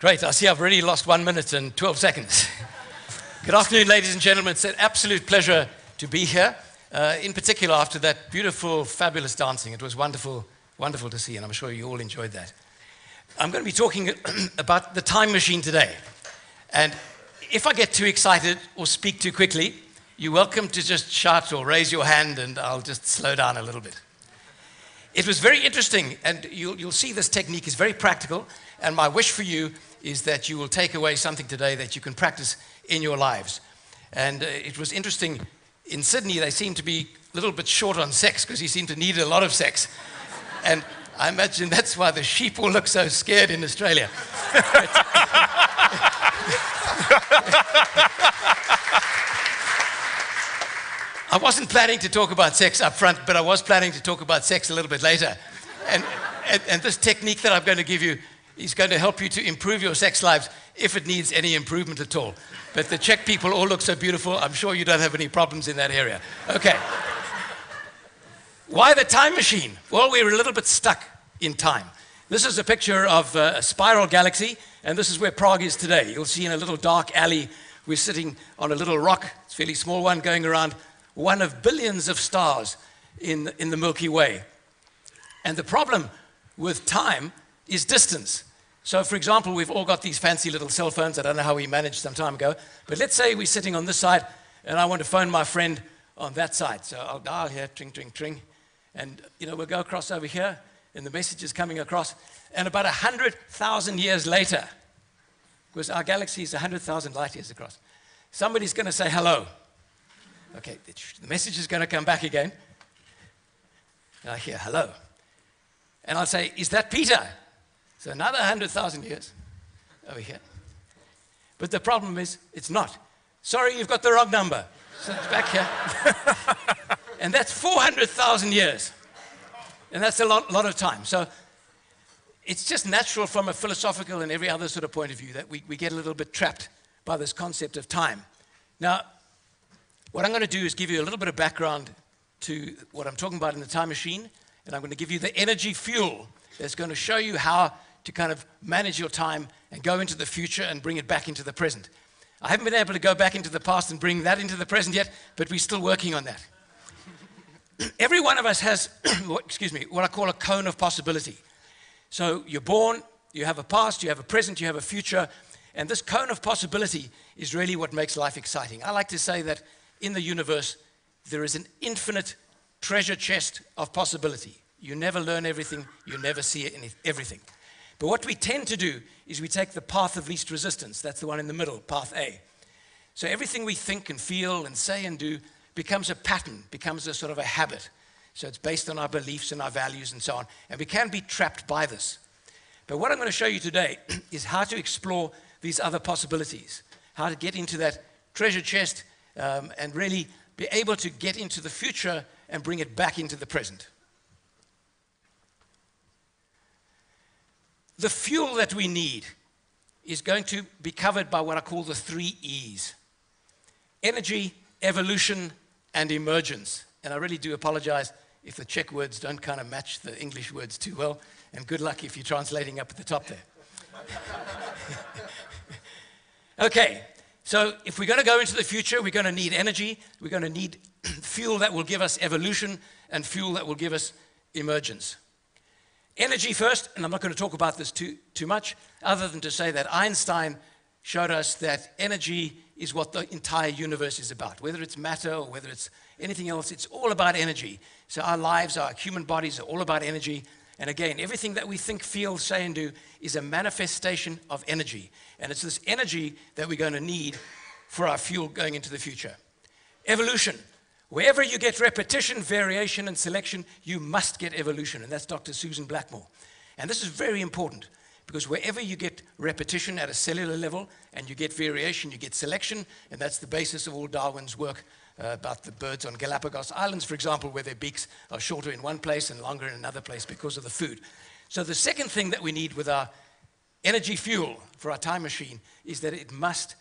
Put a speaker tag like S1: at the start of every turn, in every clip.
S1: Great, I see I've already lost 1 minute and 12 seconds. Good afternoon, ladies and gentlemen. It's an absolute pleasure to be here, in particular after that beautiful, fabulous dancing. It was wonderful, wonderful to see, and I'm sure you all enjoyed that. I'm going to be talking about the time machine today. And if I get too excited or speak too quickly, you're welcome to just shout or raise your hand, and I'll just slow down a little bit. It was very interesting, and you'll see this technique is very practical, and my wish for you is that you will take away something today that you can practice in your lives. And it was interesting, in Sydney they seem to be a little bit short on sex because you seem to need a lot of sex. And I imagine that's why the sheep all look so scared in Australia. I wasn't planning to talk about sex up front, but I was planning to talk about sex a little bit later. And this technique that I'm going to give you is going to help you to improve your sex lives if it needs any improvement at all. But the Czech people all look so beautiful, I'm sure you don't have any problems in that area. Okay. Why the time machine? Well, we were a little bit stuck in time. This is a picture of a spiral galaxy, and this is where Prague is today. You'll see in a little dark alley, we're sitting on a little rock, it's a fairly small one, going around one of billions of stars in the Milky Way. And the problem with time is distance. So, for example, we've all got these fancy little cell phones. I don't know how we managed some time ago. But let's say we're sitting on this side, and I want to phone my friend on that side. So I'll dial here, tring, tring, tring. And, we'll go across over here, and the message is coming across. And about 100,000 years later, because our galaxy is 100,000 light years across, somebody's going to say hello. Okay, the message is going to come back again. And I hear hello. And I'll say, is that Peter? So another 100,000 years over here. But the problem is, it's not. Sorry, you've got the wrong number. So it's back here. And that's 400,000 years. And that's a lot of time. So it's just natural from a philosophical and every other sort of point of view that we get a little bit trapped by this concept of time. Now, what I'm going to do is give you a little bit of background to what I'm talking about in the time machine, and I'm going to give you the energy fuel that's going to show you how to kind of manage your time and go into the future and bring it back into the present. I haven't been able to go back into the past and bring that into the present yet, but we're still working on that. Every one of us has, what I call a cone of possibility. So you're born, you have a past, you have a present, you have a future, and this cone of possibility is really what makes life exciting. I like to say that in the universe, there is an infinite treasure chest of possibility. You never learn everything, you never see everything. But what we tend to do is we take the path of least resistance. That's the one in the middle, path A. So everything we think and feel and say and do becomes a pattern, becomes a sort of a habit. So it's based on our beliefs and our values and so on. And we can be trapped by this. But what I'm going to show you today is how to explore these other possibilities, how to get into that treasure chest and really be able to get into the future and bring it back into the present. The fuel that we need is going to be covered by what I call the 3 E's. Energy, evolution, and emergence. And I really do apologize if the Czech words don't kind of match the English words too well. And good luck if you're translating up at the top there. Okay, so if we're going to go into the future, we're going to need energy. We're going to need fuel that will give us evolution and fuel that will give us emergence. Energy first, and I'm not going to talk about this too much, other than to say that Einstein showed us that energy is what the entire universe is about. Whether it's matter or whether it's anything else, it's all about energy. So our lives, our human bodies are all about energy. And again, everything that we think, feel, say, and do is a manifestation of energy. And it's this energy that we're going to need for our fuel going into the future. Evolution. Wherever you get repetition, variation, and selection, you must get evolution. And that's Dr. Susan Blackmore. And this is very important because wherever you get repetition at a cellular level and you get variation, you get selection. And that's the basis of all Darwin's work about the birds on Galapagos Islands, for example, where their beaks are shorter in one place and longer in another place because of the food. So the second thing that we need with our energy fuel for our time machine is that it must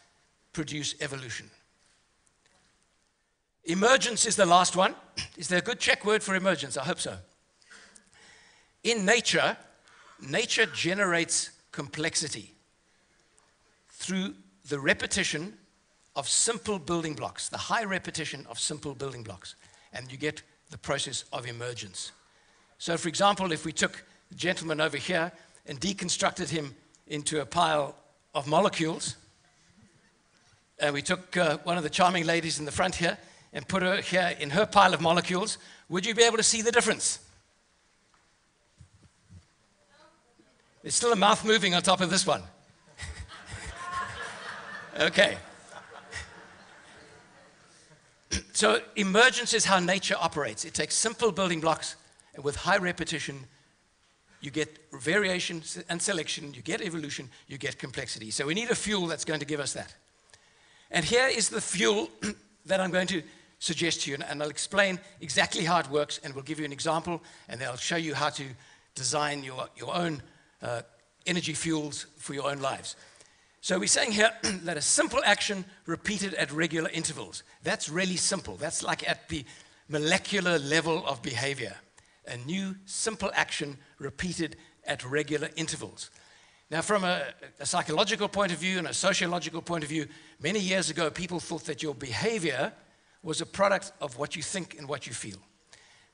S1: produce evolution. Emergence is the last one. Is there a good Czech word for emergence? I hope so. In nature, nature generates complexity. through the repetition of simple building blocks, the high repetition of simple building blocks, and you get the process of emergence. So, for example, if we took the gentleman over here and deconstructed him into a pile of molecules, and we took one of the charming ladies in the front here and put her here in her pile of molecules, would you be able to see the difference? There's still a mouth moving on top of this one. Okay. So emergence is how nature operates. It takes simple building blocks, and with high repetition, you get variation and selection, you get evolution, you get complexity. So we need a fuel that's going to give us that. And here is the fuel that I'm going to suggest to you, and I'll explain exactly how it works, and we'll give you an example, and then I'll show you how to design your own energy fuels for your own lives. So we're saying here that a simple action repeated at regular intervals. That's really simple. That's like at the molecular level of behavior. A new simple action repeated at regular intervals. Now, from a psychological point of view and a sociological point of view, many years ago, people thought that your behavior was a product of what you think and what you feel.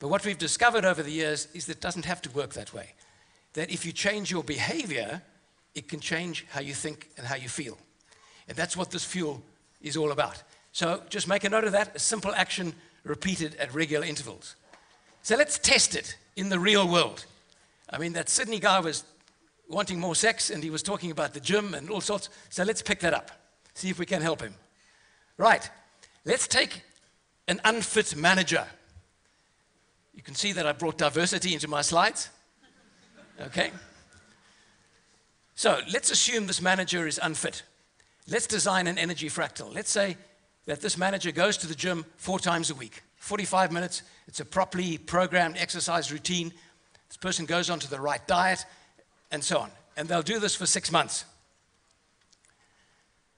S1: But what we've discovered over the years is that it doesn't have to work that way. That if you change your behavior, it can change how you think and how you feel. And that's what this fuel is all about. So just make a note of that, a simple action repeated at regular intervals. So let's test it in the real world. I mean, that Sydney guy was wanting more sex, and he was talking about the gym and all sorts. So let's pick that up, see if we can help him. Right, let's take an unfit manager. You can see that I brought diversity into my slides. Okay. So let's assume this manager is unfit. Let's design an energy fractal. Let's say that this manager goes to the gym 4 times a week, 45 minutes. It's a properly programmed exercise routine. This person goes onto the right diet, and so on. And they'll do this for 6 months.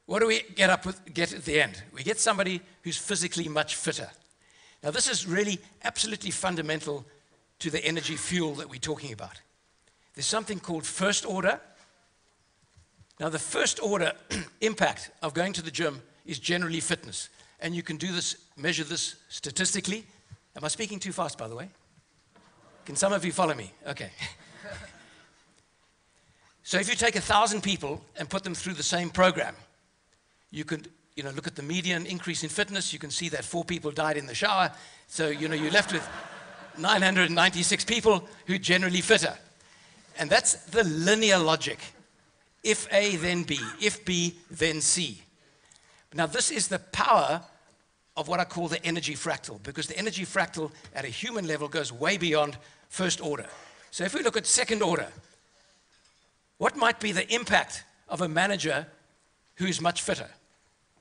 S1: What do we get at the end? We get somebody who's physically much fitter. Now, this is really absolutely fundamental to the energy fuel that we're talking about. There's something called first order. Now, the first order impact of going to the gym is generally fitness. And you can do this, measure this statistically. Am I speaking too fast, by the way? Can some of you follow me? Okay. So if you take 1,000 people and put them through the same program, you could look at the median increase in fitness. You can see that 4 people died in the shower. So you're left with 996 people who are generally fitter. And that's the linear logic. If A, then B. If B, then C. Now, this is the power of what I call the energy fractal, because the energy fractal at a human level goes way beyond first order. So if we look at second order, what might be the impact of a manager who's much fitter?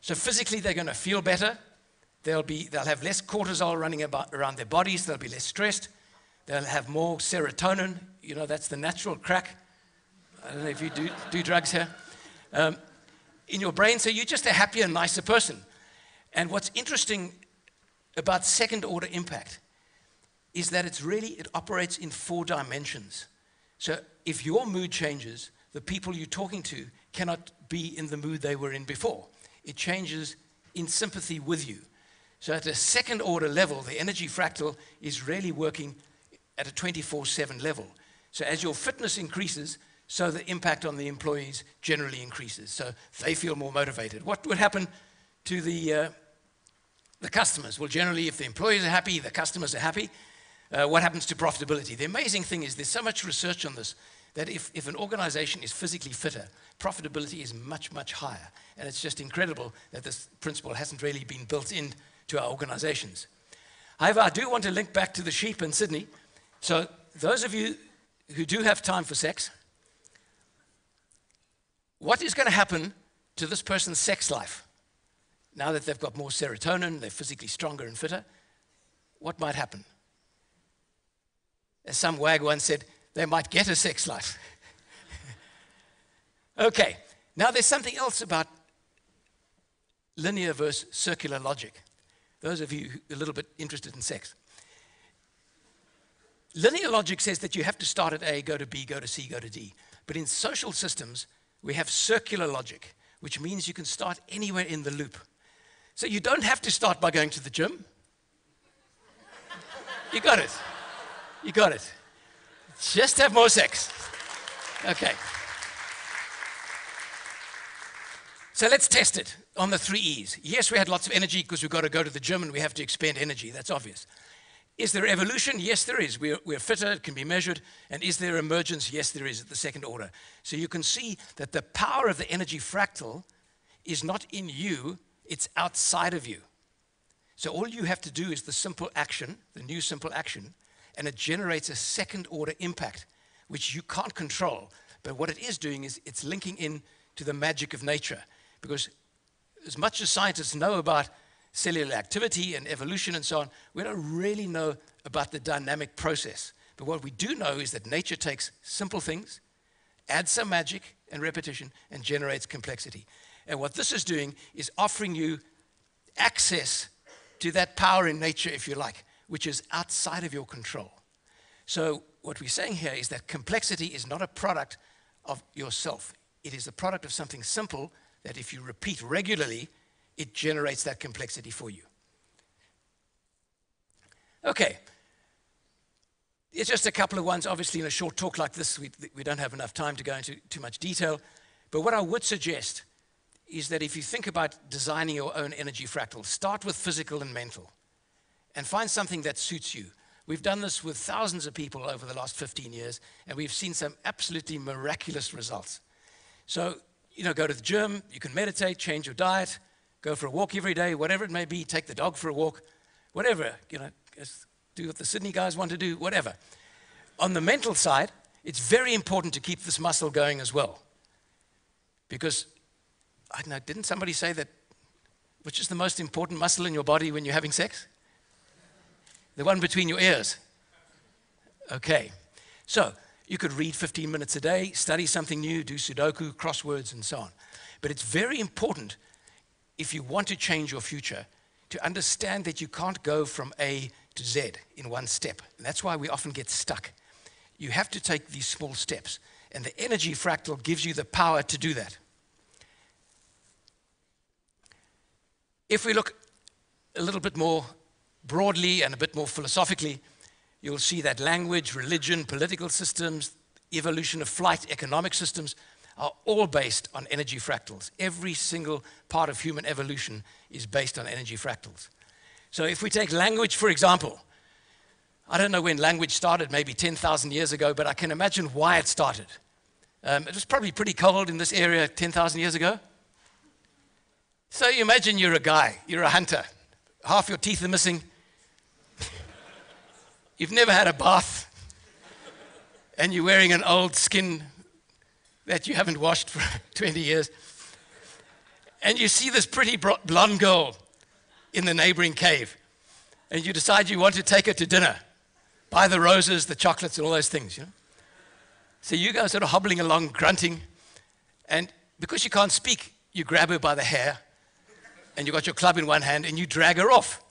S1: So physically, they're going to feel better. They'll have less cortisol running around their bodies. They'll be less stressed. They'll have more serotonin. That's the natural crack. I don't know if you do drugs here. In your brain, so you're just a happier, nicer person. And what's interesting about second order impact is that it operates in 4 dimensions. So if your mood changes, the people you're talking to cannot be in the mood they were in before. It changes in sympathy with you. So at a second order level, the energy fractal is really working at a 24/7 level. So as your fitness increases, so the impact on the employees generally increases. So they feel more motivated. What would happen to the customers? Well, generally, if the employees are happy, the customers are happy. What happens to profitability? The amazing thing is there's so much research on this that if an organization is physically fitter, profitability is much, much higher. And it's just incredible that this principle hasn't really been built into our organizations. However, I do want to link back to the sheep in Sydney. So those of you who do have time for sex, what is going to happen to this person's sex life? Now that they've got more serotonin, they're physically stronger and fitter, what might happen? As some wag once said, they might get a sex life. Okay, now there's something else about linear versus circular logic. Those of you who are a little bit interested in sex. Linear logic says that you have to start at A, go to B, go to C, go to D. But in social systems, we have circular logic, which means you can start anywhere in the loop. So you don't have to start by going to the gym. You got it. You got it. Just have more sex. Okay. So let's test it on the 3 E's. Yes, we had lots of energy because we've got to go to the gym and we have to expend energy. That's obvious. Is there evolution? Yes, there is. We're fitter, it can be measured. And is there emergence? Yes, there is at the second order. So you can see that the power of the energy fractal is not in you, it's outside of you. So all you have to do is the simple action, the new simple action, and it generates a second order impact, which you can't control. But what it is doing is it's linking in to the magic of nature. Because as much as scientists know about cellular activity and evolution and so on, we don't really know about the dynamic process. But what we do know is that nature takes simple things, adds some magic and repetition, and generates complexity. And what this is doing is offering you access to that power in nature, if you like, which is outside of your control. So what we're saying here is that complexity is not a product of yourself. It is a product of something simple that if you repeat regularly, it generates that complexity for you. Okay. It's just a couple of ones. Obviously, in a short talk like this, we don't have enough time to go into too much detail. But what I would suggest is that if you think about designing your own energy fractal, start with physical and mental and find something that suits you. We've done this with thousands of people over the last 15 years, and we've seen some absolutely miraculous results. So, go to the gym, you can meditate, change your diet, go for a walk every day, whatever it may be, take the dog for a walk, whatever, do what the Sydney guys want to do, whatever. On the mental side, it's very important to keep this muscle going as well. Because, I don't know, didn't somebody say that, which is the most important muscle in your body when you're having sex? The one between your ears. Okay. So, you could read 15 minutes a day, study something new, do Sudoku, crosswords, and so on. But it's very important, if you want to change your future, to understand that you can't go from A to Z in one step. And that's why we often get stuck. You have to take these small steps. And the energy fractal gives you the power to do that. If we look a little bit more broadly and a bit more philosophically, you'll see that language, religion, political systems, evolution of flight, economic systems are all based on energy fractals. Every single part of human evolution is based on energy fractals. So if we take language, for example, I don't know when language started, maybe 10,000 years ago, but I can imagine why it started. It was probably pretty cold in this area 10,000 years ago. So you imagine you're a guy, you're a hunter, half your teeth are missing, you've never had a bath, and you're wearing an old skin that you haven't washed for 20 years, and you see this pretty blonde girl in the neighboring cave, and you decide you want to take her to dinner, buy the roses, the chocolates, and all those things, So you go sort of hobbling along, grunting, and because you can't speak, you grab her by the hair, and you got your club in one hand, and you drag her off.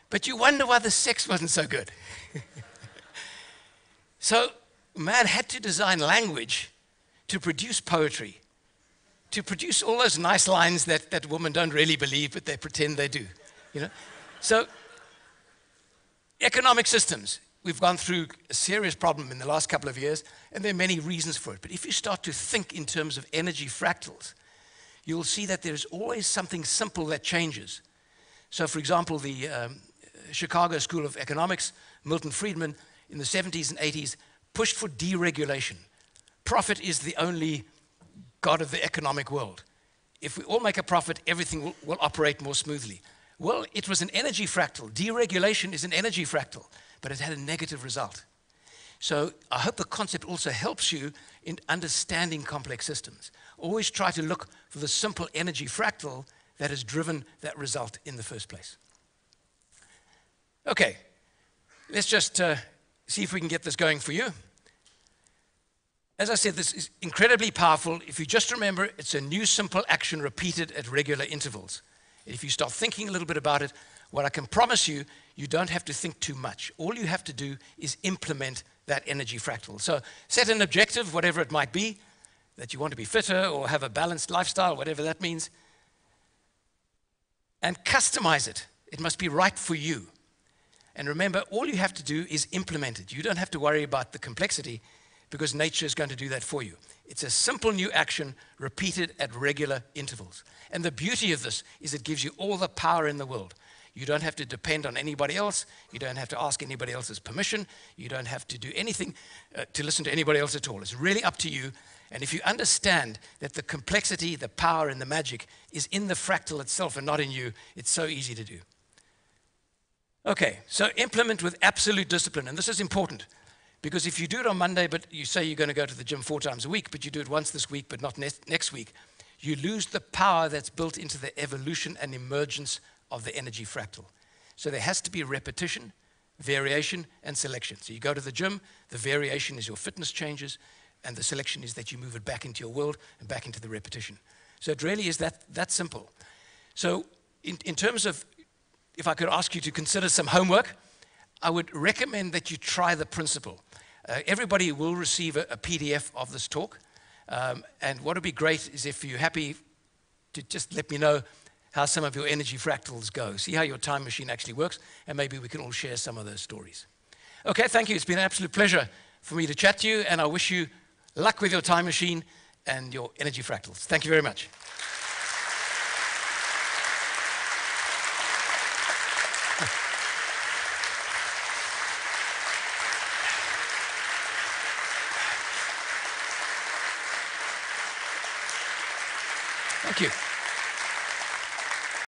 S1: But you wonder why the sex wasn't so good. So man had to design language to produce poetry, to produce all those nice lines that women don't really believe, but they pretend they do. So economic systems, we've gone through a serious problem in the last couple of years, and there are many reasons for it. But if you start to think in terms of energy fractals, you'll see that there's always something simple that changes. So for example, the Chicago School of Economics, Milton Friedman, in the 70s and 80s, pushed for deregulation. Profit is the only god of the economic world. If we all make a profit, everything will operate more smoothly. Well, it was an energy fractal. Deregulation is an energy fractal, but it had a negative result. So I hope the concept also helps you in understanding complex systems. Always try to look for the simple energy fractal that has driven that result in the first place. Okay, let's just see if we can get this going for you. As I said, this is incredibly powerful. If you just remember, it's a new simple action repeated at regular intervals. If you start thinking a little bit about it, what I can promise you, you don't have to think too much. All you have to do is implement that energy fractal. So set an objective, whatever it might be. that you want to be fitter or have a balanced lifestyle, whatever that means, and customize it. It must be right for you. And remember, all you have to do is implement it. You don't have to worry about the complexity because nature is going to do that for you. It's a simple new action repeated at regular intervals. And the beauty of this is it gives you all the power in the world. You don't have to depend on anybody else. You don't have to ask anybody else's permission. You don't have to do anything to listen to anybody else at all. It's really up to you. And if you understand that the complexity, the power, and the magic is in the fractal itself and not in you, it's so easy to do. Okay, so implement with absolute discipline. And this is important because if you do it on Monday, but you say you're going to go to the gym 4 times a week, but you do it once this week, but not next week, you lose the power that's built into the evolution and emergence of the energy fractal. So there has to be repetition, variation, and selection. So you go to the gym, the variation is your fitness changes, and the selection is that you move it back into your world and back into the repetition. So it really is that simple. So in terms of, if I could ask you to consider some homework, I would recommend that you try the principle. Everybody will receive a PDF of this talk. And what would be great is if you're happy to just let me know how some of your energy fractals go. See how your time machine actually works, and maybe we can all share some of those stories. Okay, thank you. It's been an absolute pleasure for me to chat to you, and I wish you luck with your time machine and your energy fractals. Thank you very much. Thank you.